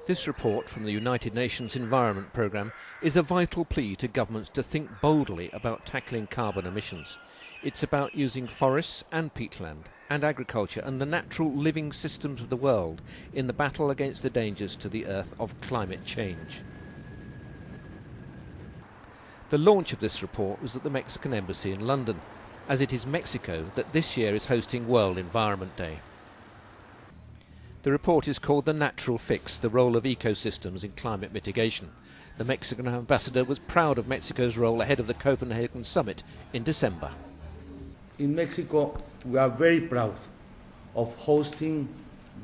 This report from the United Nations Environment Programme is a vital plea to governments to think boldly about tackling carbon emissions. It's about using forests and peatland and agriculture and the natural living systems of the world in the battle against the dangers to the earth of climate change. The launch of this report was at the Mexican Embassy in London, as it is Mexico that this year is hosting World Environment Day. The report is called The Natural Fix, the Role of Ecosystems in Climate Mitigation. The Mexican ambassador was proud of Mexico's role ahead of the Copenhagen summit in December. In Mexico, we are very proud of hosting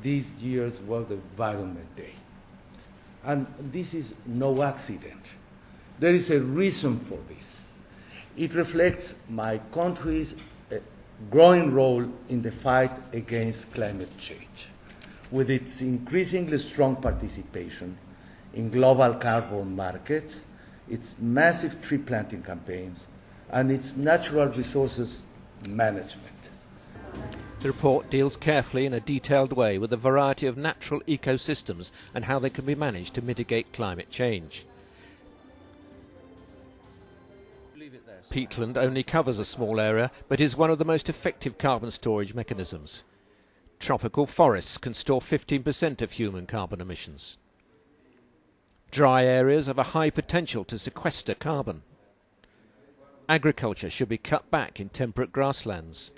this year's World Environment Day. And this is no accident. There is a reason for this. It reflects my country's growing role in the fight against climate change, with its increasingly strong participation in global carbon markets, its massive tree planting campaigns, and its natural resources management. The report deals carefully in a detailed way with a variety of natural ecosystems and how they can be managed to mitigate climate change. Peatland only covers a small area, but is one of the most effective carbon storage mechanisms. Tropical forests can store 15% of human carbon emissions. Dry areas have a high potential to sequester carbon. Agriculture should be cut back in temperate grasslands.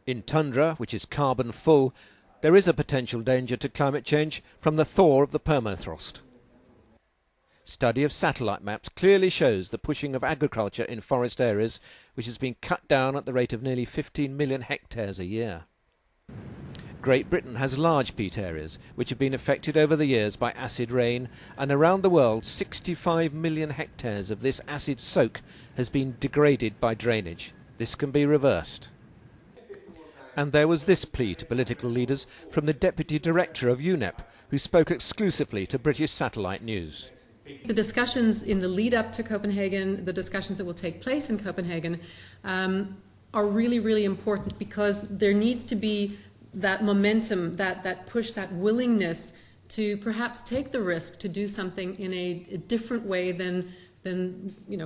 In tundra, which is carbon full, there is a potential danger to climate change from the thaw of the permafrost. Study of satellite maps clearly shows the pushing of agriculture in forest areas, which has been cut down at the rate of nearly 15 million hectares a year. Great Britain has large peat areas which have been affected over the years by acid rain, and around the world 65 million hectares of this acid soak has been degraded by drainage. This can be reversed. And there was this plea to political leaders from the Deputy Director of UNEP, who spoke exclusively to British satellite news. The discussions in the lead up to Copenhagen, the discussions that will take place in Copenhagen, are really, really important, because there needs to be that momentum, that push, that willingness to perhaps take the risk to do something in a different way than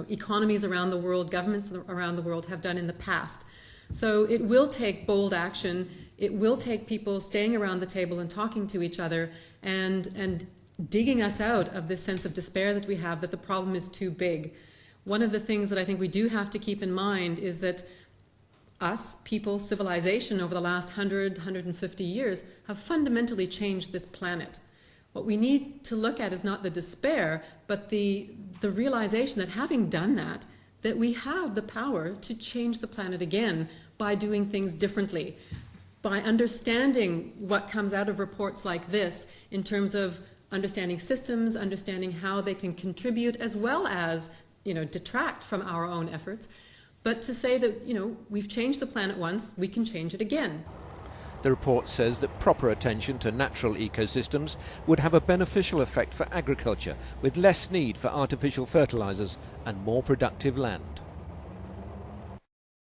economies around the world, governments around the world have done in the past. So it will take bold action. It will take people staying around the table and talking to each other and digging us out of this sense of despair that we have, that the problem is too big. One of the things that I think we do have to keep in mind is that us, people, civilization over the last 100, 150 years have fundamentally changed this planet. What we need to look at is not the despair, but the realization that having done that we have the power to change the planet again by doing things differently, by understanding what comes out of reports like this in terms of understanding systems, understanding how they can contribute as well as detract from our own efforts. But to say that, we've changed the planet once, we can change it again. The report says that proper attention to natural ecosystems would have a beneficial effect for agriculture, with less need for artificial fertilizers and more productive land.